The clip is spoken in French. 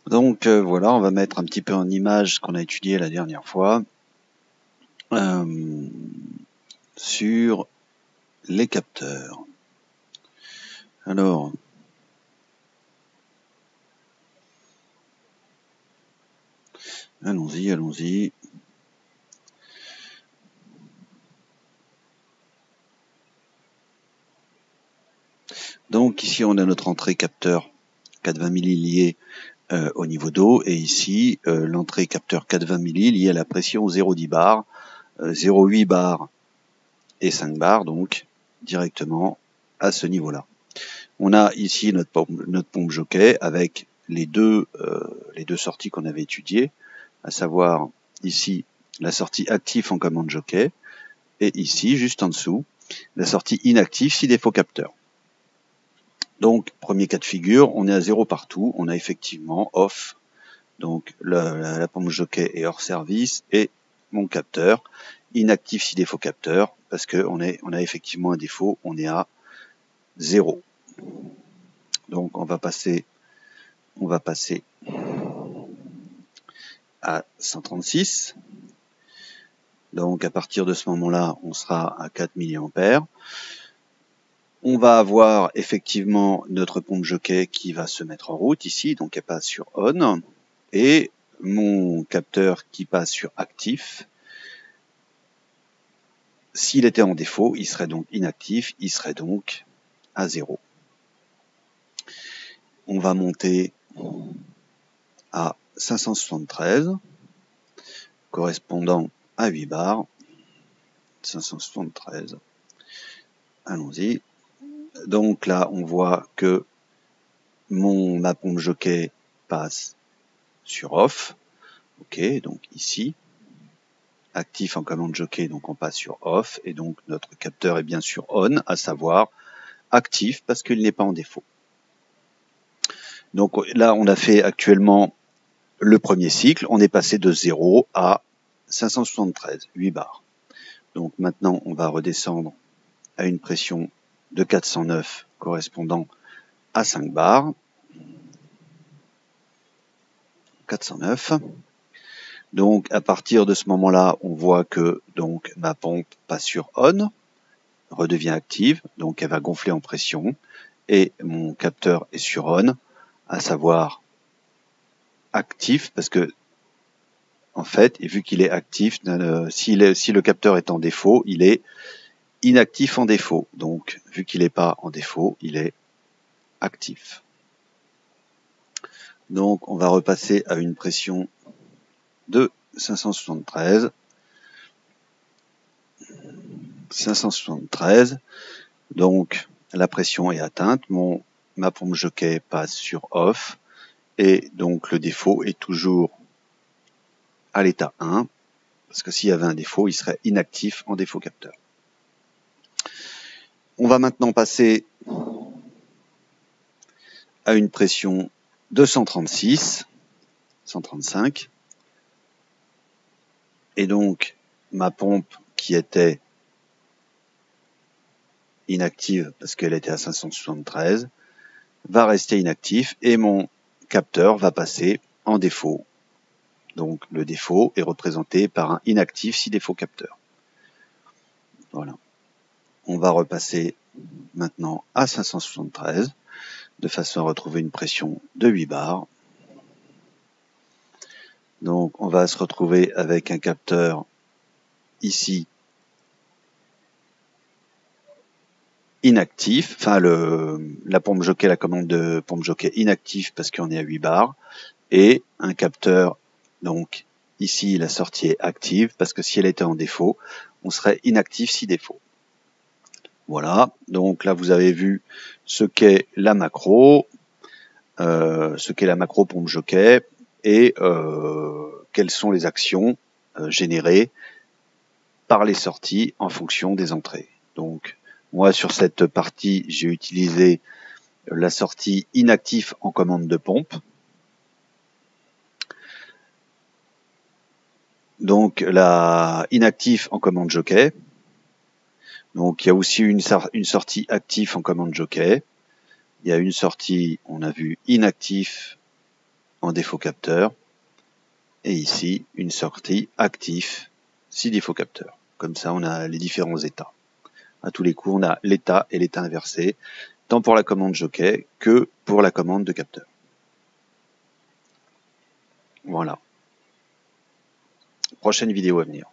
Donc voilà, on va mettre un petit peu en image ce qu'on a étudié la dernière fois sur les capteurs. Alors, allons-y, allons-y. Donc ici on a notre entrée capteur 420 milli liée au niveau d'eau, et ici l'entrée capteur 420 milli liée à la pression 0,10 bar, 0,8 bar et 5 bar, donc directement à ce niveau-là. On a ici notre pompe jockey avec les deux sorties qu'on avait étudiées, à savoir ici la sortie active en commande jockey, et ici, juste en dessous, la sortie inactive si défaut capteur. Donc, premier cas de figure, on est à 0 partout, on a effectivement off, donc la pompe jockey est hors service, et mon capteur, inactif si défaut capteur, parce qu'on a effectivement un défaut, on est à 0. Donc on va passer à 136. Donc à partir de ce moment-là, on sera à 4 mA. On va avoir effectivement notre pompe jockey qui va se mettre en route ici, donc elle passe sur on, et mon capteur qui passe sur actif. S'il était en défaut, il serait donc inactif, il serait donc à 0. On va monter à 573, correspondant à 8 bars. 573. Allons-y. Donc là, on voit que ma pompe jockey passe sur off. Ok, donc ici, actif en commande jockey, donc on passe sur off, et donc notre capteur est bien sûr on, à savoir actif parce qu'il n'est pas en défaut. Donc là, on a fait actuellement le premier cycle, on est passé de 0 à 573, 8 bars. Donc maintenant, on va redescendre à une pression de 409 correspondant à 5 bars. 409. Donc à partir de ce moment-là, on voit que donc ma pompe passe sur on, redevient active, donc elle va gonfler en pression, et mon capteur est sur on, à savoir actif, parce que en fait, et vu qu'il est actif, si le capteur est en défaut, il est inactif en défaut. Donc vu qu'il n'est pas en défaut, il est actif. Donc on va repasser à une pression de 573. 573. Donc la pression est atteinte, ma pompe jockey passe sur off, et donc le défaut est toujours à l'état 1, parce que s'il y avait un défaut, il serait inactif en défaut capteur. On va maintenant passer à une pression de 136, 135, et donc ma pompe qui était inactive parce qu'elle était à 573 va rester inactif, et mon capteur va passer en défaut. Donc le défaut est représenté par un inactif si défaut capteur. Voilà. On va repasser maintenant à 573 de façon à retrouver une pression de 8 bars. Donc on va se retrouver avec un capteur ici inactif, enfin la pompe jockey, la commande de pompe jockey inactif parce qu'on est à 8 bars, et un capteur, donc ici la sortie est active parce que si elle était en défaut, on serait inactif si défaut. Voilà, donc là vous avez vu ce qu'est la macro, pompe jockey, et quelles sont les actions générées par les sorties en fonction des entrées. Donc moi sur cette partie, j'ai utilisé la sortie inactif en commande de pompe. Donc la inactif en commande jockey. Donc il y a aussi une sortie active en commande jockey. Il y a une sortie, on a vu, inactif en défaut capteur. Et ici, une sortie actif si défaut capteur. Comme ça, on a les différents états. À tous les coups, on a l'état et l'état inversé, tant pour la commande jockey que pour la commande de capteur. Voilà. Prochaine vidéo à venir.